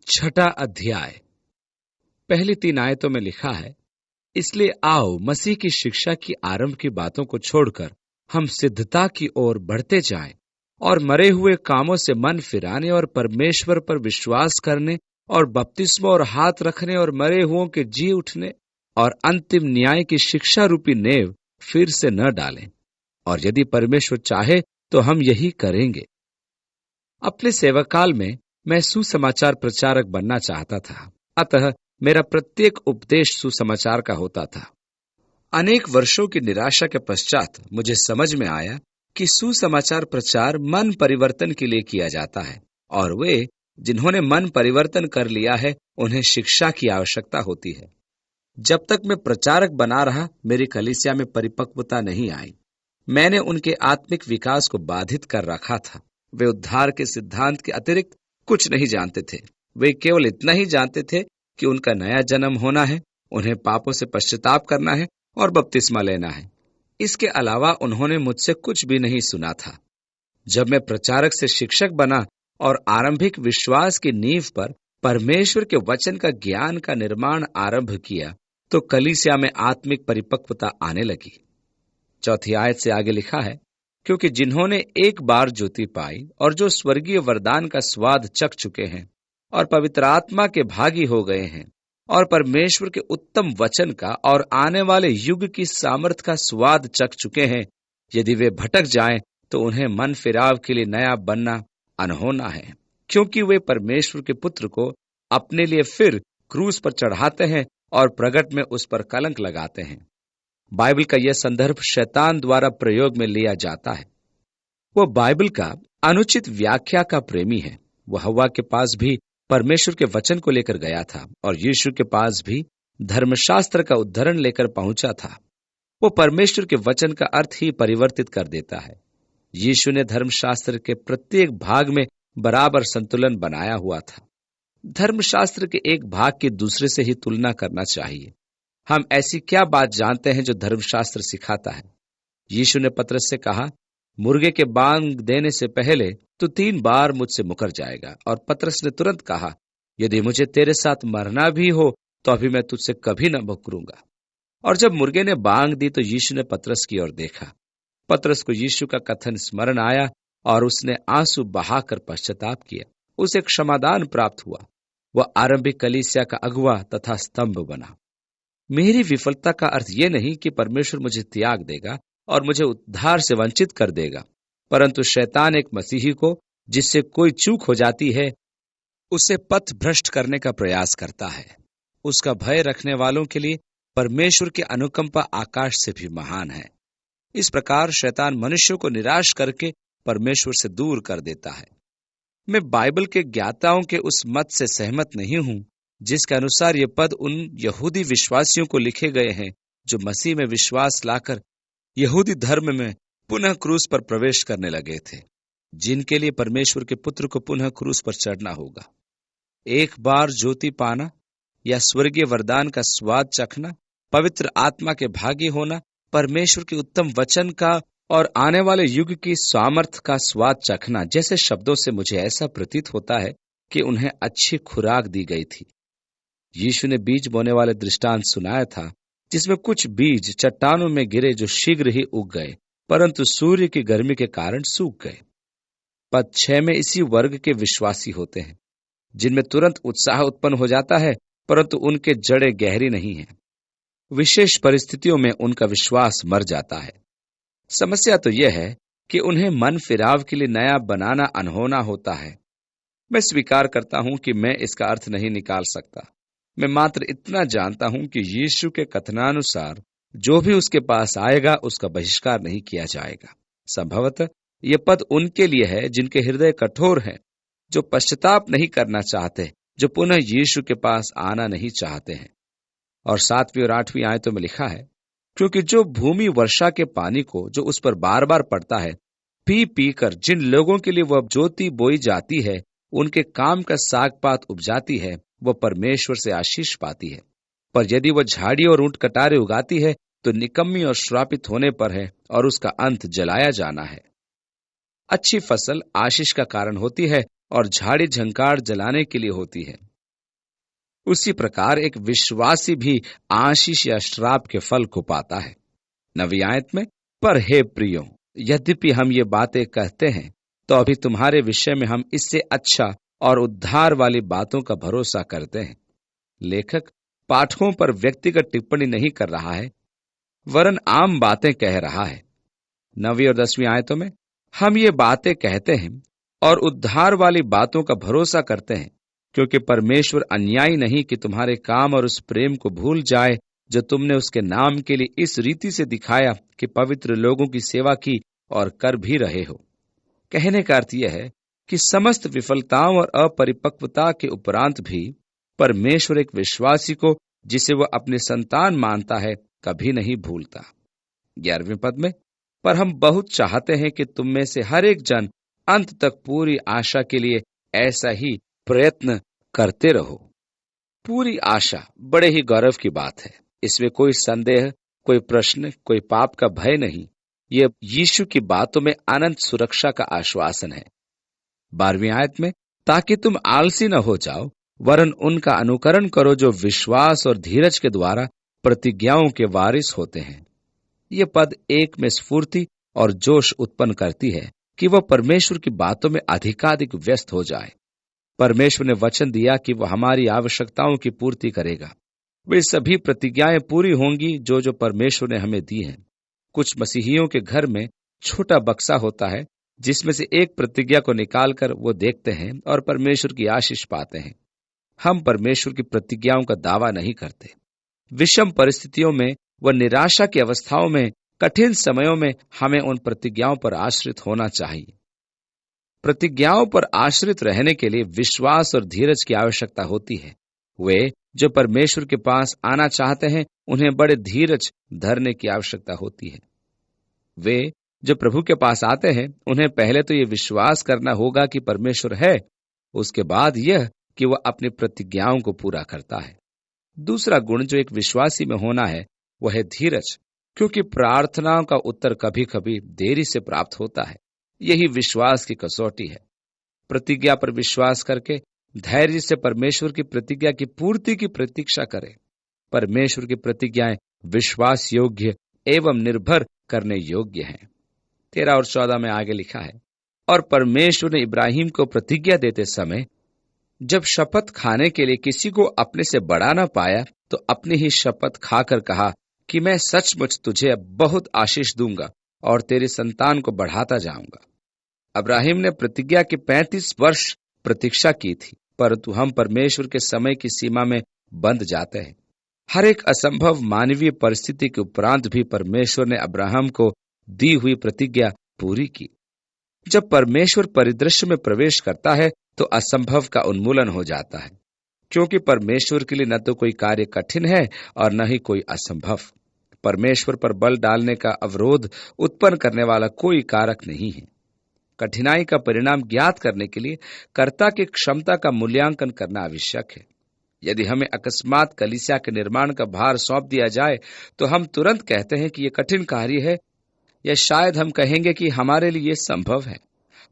छठा अध्याय। पहली 3 आयतों में लिखा है, इसलिए आओ मसीह की शिक्षा की आरंभ की बातों को छोड़कर हम सिद्धता की ओर बढ़ते जाएं और मरे हुए कामों से मन फिराने और परमेश्वर पर विश्वास करने और बपतिस्मा और हाथ रखने और मरे हुओं के जी उठने और अंतिम न्याय की शिक्षा रूपी नेव फिर से न डालें। और यदि परमेश्वर चाहे तो हम यही करेंगे। अपने सेवाकाल में मैं सुसमाचार प्रचारक बनना चाहता था, अतः मेरा प्रत्येक उपदेश सुसमाचार का होता था। अनेक वर्षों की निराशा के पश्चात मुझे समझ में आया कि सुसमाचार प्रचार मन परिवर्तन के लिए किया जाता है और वे जिन्होंने मन परिवर्तन कर लिया है उन्हें शिक्षा की आवश्यकता होती है। जब तक मैं प्रचारक बना रहा, मेरी कलीसिया में परिपक्वता नहीं आई। मैंने उनके आत्मिक विकास को बाधित कर रखा था। वे उद्धार के सिद्धांत के अतिरिक्त कुछ नहीं जानते थे। वे केवल इतना ही जानते थे कि उनका नया जन्म होना है, उन्हें पापों से पश्चाताप करना है और बपतिस्मा लेना है। इसके अलावा उन्होंने मुझसे कुछ भी नहीं सुना था। जब मैं प्रचारक से शिक्षक बना और आरंभिक विश्वास की नींव पर परमेश्वर के वचन का ज्ञान का निर्माण आरंभ किया, तो कलीसिया में आत्मिक परिपक्वता आने लगी। 4 आयत से आगे लिखा है, क्योंकि जिन्होंने एक बार ज्योति पाई और जो स्वर्गीय वरदान का स्वाद चख चुके हैं और पवित्र आत्मा के भागी हो गए हैं और परमेश्वर के उत्तम वचन का और आने वाले युग की सामर्थ का स्वाद चख चुके हैं, यदि वे भटक जाएं तो उन्हें मन फिराव के लिए नया बनना अनहोना है, क्योंकि वे परमेश्वर के पुत्र को अपने लिए फिर क्रूस पर चढ़ाते हैं और प्रगट में उस पर कलंक लगाते हैं। बाइबल का यह संदर्भ शैतान द्वारा प्रयोग में लिया जाता है। वो बाइबल का अनुचित व्याख्या का प्रेमी है। वह हव्वा के पास भी परमेश्वर के वचन को लेकर गया था और यीशु के पास भी धर्मशास्त्र का उद्धरण लेकर पहुंचा था। वो परमेश्वर के वचन का अर्थ ही परिवर्तित कर देता है। यीशु ने धर्मशास्त्र के प्रत्येक भाग में बराबर संतुलन बनाया हुआ था। धर्मशास्त्र के एक भाग की दूसरे से ही तुलना करना चाहिए। हम ऐसी क्या बात जानते हैं जो धर्मशास्त्र सिखाता है? यीशु ने पतरस से कहा, मुर्गे के बांग देने से पहले तो 3 बार मुझसे मुकर जाएगा। और पतरस ने तुरंत कहा, यदि मुझे तेरे साथ मरना भी हो तो अभी मैं तुझसे कभी न मुकरूंगा। और जब मुर्गे ने बांग दी तो यीशु ने पतरस की ओर देखा। पतरस को यीशु का कथन स्मरण आया और उसने आंसू बहाकर पश्चाताप किया। उसे क्षमादान प्राप्त हुआ। वह आरंभिक कलीसिया का अगुवा तथा स्तंभ बना। मेरी विफलता का अर्थ यह नहीं कि परमेश्वर मुझे त्याग देगा और मुझे उद्धार से वंचित कर देगा, परंतु शैतान एक मसीही को जिससे कोई चूक हो जाती है उसे पथ भ्रष्ट करने का प्रयास करता है। उसका भय रखने वालों के लिए परमेश्वर की अनुकंपा आकाश से भी महान है। इस प्रकार शैतान मनुष्यों को निराश करके परमेश्वर से दूर कर देता है। मैं बाइबल के ज्ञाताओं के उस मत से सहमत नहीं हूं जिसके अनुसार ये पद उन यहूदी विश्वासियों को लिखे गए हैं जो मसीह में विश्वास लाकर यहूदी धर्म में पुनः क्रूस पर प्रवेश करने लगे थे, जिनके लिए परमेश्वर के पुत्र को पुनः क्रूस पर चढ़ना होगा। एक बार ज्योति पाना या स्वर्गीय वरदान का स्वाद चखना, पवित्र आत्मा के भागी होना, परमेश्वर के उत्तम वचन का और आने वाले युग की सामर्थ का स्वाद चखना जैसे शब्दों से मुझे ऐसा प्रतीत होता है कि उन्हें अच्छी खुराक दी गई थी। यीशु ने बीज बोने वाले दृष्टांत सुनाया था, जिसमें कुछ बीज चट्टानों में गिरे जो शीघ्र ही उग गए, परंतु सूर्य की गर्मी के कारण सूख गए। पद 6 में इसी वर्ग के विश्वासी होते हैं जिनमें तुरंत उत्साह उत्पन्न हो जाता है, परंतु उनके जड़ें गहरी नहीं हैं। विशेष परिस्थितियों में उनका विश्वास मर जाता है। समस्या तो यह है कि उन्हें मन फिराव के लिए नया बनाना अनहोना होता है। मैं स्वीकार करता हूं कि मैं इसका अर्थ नहीं निकाल सकता। मैं मात्र इतना जानता हूं कि यीशु के कथनानुसार जो भी उसके पास आएगा उसका बहिष्कार नहीं किया जाएगा। संभवतः यह पद उनके लिए है जिनके हृदय कठोर हैं, जो पश्चाताप नहीं करना चाहते, जो पुनः यीशु के पास आना नहीं चाहते हैं। और 7वीं और 8वीं आयतों में लिखा है, क्योंकि जो भूमि वर्षा के पानी को जो उस पर बार बार पड़ता है पी पी कर जिन लोगों के लिए वह ज्योति बोई जाती है, उनके काम का साग पात उपजाती है, वह परमेश्वर से आशीष पाती है। पर यदि वह झाड़ी और ऊंट कटारे उगाती है तो निकम्मी और श्रापित होने पर है और उसका अंत जलाया जाना है। अच्छी फसल आशीष का कारण होती है और झाड़ी झंकार जलाने के लिए होती है। उसी प्रकार एक विश्वासी भी आशीष या श्राप के फल को पाता है। 9वीं आयत में, पर हे प्रियो, यद्यपि हम ये बातें कहते हैं तो अभी तुम्हारे विषय में हम इससे अच्छा और उद्धार वाली बातों का भरोसा करते हैं। लेखक पाठकों पर व्यक्तिगत टिप्पणी नहीं कर रहा है, वरन आम बातें कह रहा है। 9वीं और 10वीं आयतों में, हम ये बातें कहते हैं और उद्धार वाली बातों का भरोसा करते हैं, क्योंकि परमेश्वर अन्यायी नहीं कि तुम्हारे काम और उस प्रेम को भूल जाए जो तुमने उसके नाम के लिए इस रीति से दिखाया कि पवित्र लोगों की सेवा की और कर भी रहे हो। कहने का अर्थ यह है कि समस्त विफलताओं और अपरिपक्वता के उपरांत भी परमेश्वर एक विश्वासी को, जिसे वह अपनी संतान मानता है, कभी नहीं भूलता। 11वें पद में, पर हम बहुत चाहते हैं कि तुम में से हर एक जन अंत तक पूरी आशा के लिए ऐसा ही प्रयत्न करते रहो। पूरी आशा बड़े ही गौरव की बात है। इसमें कोई संदेह, कोई प्रश्न, कोई पाप का भय नहीं। ये यीशु की बातों में अनंत सुरक्षा का आश्वासन है। 12वीं आयत में, ताकि तुम आलसी न हो जाओ, वरन उनका अनुकरण करो जो विश्वास और धीरज के द्वारा प्रतिज्ञाओं के वारिस होते हैं। ये पद एक में स्फूर्ति और जोश उत्पन्न करती है कि वह परमेश्वर की बातों में अधिकाधिक व्यस्त हो जाए। परमेश्वर ने वचन दिया कि वह हमारी आवश्यकताओं की पूर्ति करेगा। वे सभी प्रतिज्ञाएं पूरी होंगी जो परमेश्वर ने हमें दी हैं। कुछ मसीहियों के घर में छोटा बक्सा होता है, जिसमें से एक प्रतिज्ञा को निकालकर वो देखते हैं और परमेश्वर की आशीष पाते हैं। हम परमेश्वर की प्रतिज्ञाओं का दावा नहीं करते। विषम परिस्थितियों में व निराशा की अवस्थाओं में, कठिन समयों में हमें उन प्रतिज्ञाओं पर आश्रित होना चाहिए। प्रतिज्ञाओं पर आश्रित रहने के लिए विश्वास और धीरज की आवश्यकता होती है। वे जो परमेश्वर के पास आना चाहते हैं, उन्हें बड़े धीरज धरने की आवश्यकता होती है। वे जो प्रभु के पास आते हैं, उन्हें पहले तो ये विश्वास करना होगा कि परमेश्वर है, उसके बाद यह कि वह अपनी प्रतिज्ञाओं को पूरा करता है। दूसरा गुण जो एक विश्वासी में होना है, वह है धीरज, क्योंकि प्रार्थनाओं का उत्तर कभी कभी देरी से प्राप्त होता है। यही विश्वास की कसौटी है। प्रतिज्ञा पर विश्वास करके धैर्य से परमेश्वर की प्रतिज्ञा की पूर्ति की प्रतीक्षा करें। परमेश्वर की प्रतिज्ञाएं विश्वास योग्य एवं निर्भर करने योग्य हैं। 13 और 14 में आगे लिखा है, और परमेश्वर ने इब्राहिम को प्रतिज्ञा देते समय जब शपथ खाने के लिए किसी को अपने से बढ़ा न पाया, तो अपनी ही शपथ खाकर कहा कि मैं सचमुच तुझे अब बहुत आशीष दूंगा और तेरी संतान को बढ़ाता जाऊंगा। इब्राहिम ने प्रतिज्ञा की 35 वर्ष प्रतीक्षा की थी, परंतु हम परमेश्वर के समय की सीमा में बंध जाते हैं। हर एक असंभव मानवीय परिस्थिति के उपरांत भी परमेश्वर ने अब्राहम को दी हुई प्रतिज्ञा पूरी की। जब परमेश्वर परिदृश्य में प्रवेश करता है तो असंभव का उन्मूलन हो जाता है, क्योंकि परमेश्वर के लिए न तो कोई कार्य कठिन है और न ही कोई असंभव। परमेश्वर पर बल डालने का अवरोध उत्पन्न करने वाला कोई कारक नहीं है। कठिनाई का परिणाम ज्ञात करने के लिए कर्ता की क्षमता का मूल्यांकन करना आवश्यक है। यदि हमें अकस्मात कलीसिया के निर्माण का भार सौंप दिया जाए तो हम तुरंत कहते हैं कि यह कठिन कार्य है, या शायद हम कहेंगे कि हमारे लिए यह संभव है।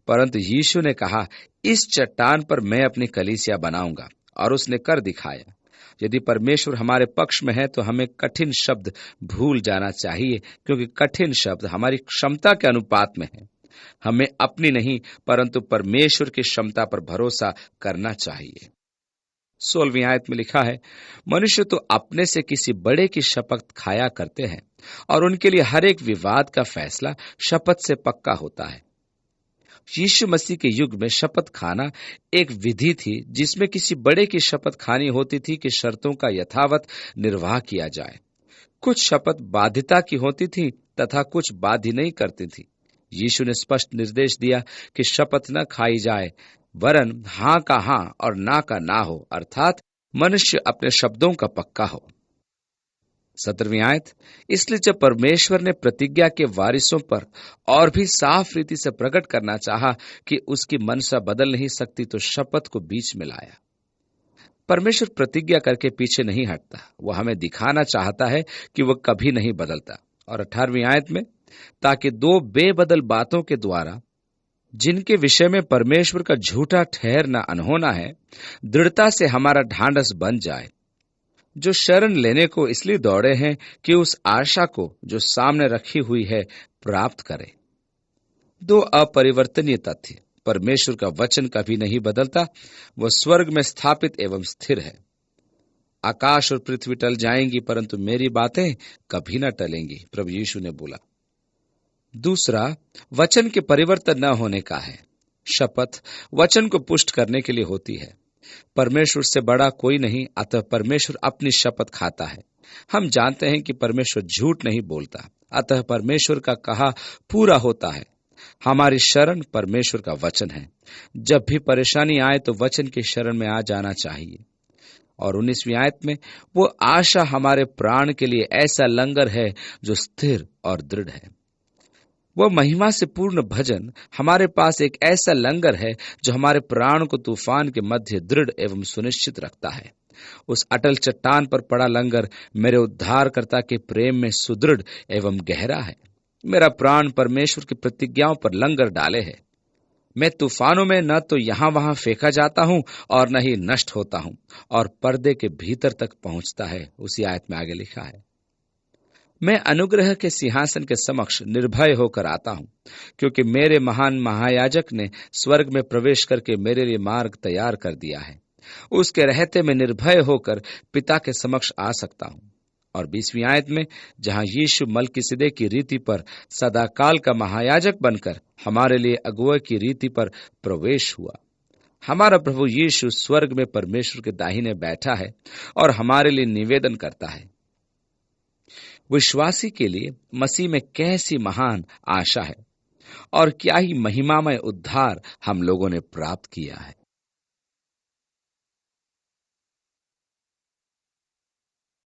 परंतु यीशु ने कहा, इस चट्टान पर मैं अपनी कलीसिया बनाऊंगा, और उसने कर दिखाया। यदि परमेश्वर हमारे पक्ष में है तो हमें कठिन शब्द भूल जाना चाहिए, क्योंकि कठिन शब्द हमारी क्षमता के अनुपात में है। हमें अपनी नहीं परंतु परमेश्वर की क्षमता पर भरोसा करना चाहिए। 16वीं आयत में लिखा है, मनुष्य तो अपने से किसी बड़े की शपथ खाया करते हैं, और उनके लिए हर एक विवाद का फैसला शपथ से पक्का होता है। यीशु मसीह के युग में शपथ खाना एक विधि थी, जिसमें किसी बड़े की शपथ खानी होती थी कि शर्तों का यथावत निर्वाह किया जाए। कुछ शपथ बाध्यता की होती थी तथा कुछ बाध्य नहीं करती थी। यीशु ने स्पष्ट निर्देश दिया कि शपथ न खाई जाए, वरन हाँ का हाँ और ना का ना हो, अर्थात मनुष्य अपने शब्दों का पक्का हो। 17वीं आयत, इसलिए जब परमेश्वर ने प्रतिज्ञा के वारिसों पर और भी साफ रीति से प्रकट करना चाहा कि उसकी मनसा बदल नहीं सकती, तो शपथ को बीच में लाया। परमेश्वर प्रतिज्ञा करके पीछे नहीं हटता, वह हमें दिखाना चाहता है कि वह कभी नहीं बदलता। और 18वीं आयत में, ताकि दो बेबदल बातों के द्वारा जिनके विषय में परमेश्वर का झूठा ठहरना अनहोना है, दृढ़ता से हमारा ढांढस बन जाए, जो शरण लेने को इसलिए दौड़े हैं कि उस आशा को जो सामने रखी हुई है प्राप्त करें। दो अपरिवर्तनीय तथ्य। परमेश्वर का वचन कभी नहीं बदलता, वह स्वर्ग में स्थापित एवं स्थिर है। आकाश और पृथ्वी टल जाएंगी, परंतु मेरी बातें कभी न टलेंगी, प्रभु यीशु ने बोला। दूसरा, वचन के परिवर्तन न होने का है। शपथ वचन को पुष्ट करने के लिए होती है। परमेश्वर से बड़ा कोई नहीं, अतः परमेश्वर अपनी शपथ खाता है। हम जानते हैं कि परमेश्वर झूठ नहीं बोलता, अतः परमेश्वर का कहा पूरा होता है। हमारी शरण परमेश्वर का वचन है। जब भी परेशानी आए तो वचन की शरण में आ जाना चाहिए। और 19वीं आयत में वो आशा हमारे प्राण के लिए ऐसा लंगर है जो स्थिर और दृढ़ है। वह महिमा से पूर्ण भजन हमारे पास एक ऐसा लंगर है जो हमारे प्राण को तूफान के मध्य दृढ़ एवं सुनिश्चित रखता है। उस अटल चट्टान पर पड़ा लंगर मेरे उद्धारकर्ता के प्रेम में सुदृढ़ एवं गहरा है। मेरा प्राण परमेश्वर की प्रतिज्ञाओं पर लंगर डाले है। मैं तूफानों में न तो यहां वहां फेंका जाता हूं और न ही नष्ट होता हूं, और पर्दे के भीतर तक पहुंचता है। उसी आयत में आगे लिखा है, मैं अनुग्रह के सिंहासन के समक्ष निर्भय होकर आता हूं, क्योंकि मेरे महान महायाजक ने स्वर्ग में प्रवेश करके मेरे लिए मार्ग तैयार कर दिया है। उसके रहते मैं निर्भय होकर पिता के समक्ष आ सकता हूं। और 20वीं आयत में, जहां यीशु मलकीसिदक की रीति पर सदाकाल का महायाजक बनकर हमारे लिए अगुआ की रीति पर प्रवेश हुआ। हमारा प्रभु यीशु स्वर्ग में परमेश्वर के दाहिने बैठा है और हमारे लिए निवेदन करता है। विश्वासी के लिए मसीह में कैसी महान आशा है और क्या ही महिमामय उद्धार हम लोगों ने प्राप्त किया है।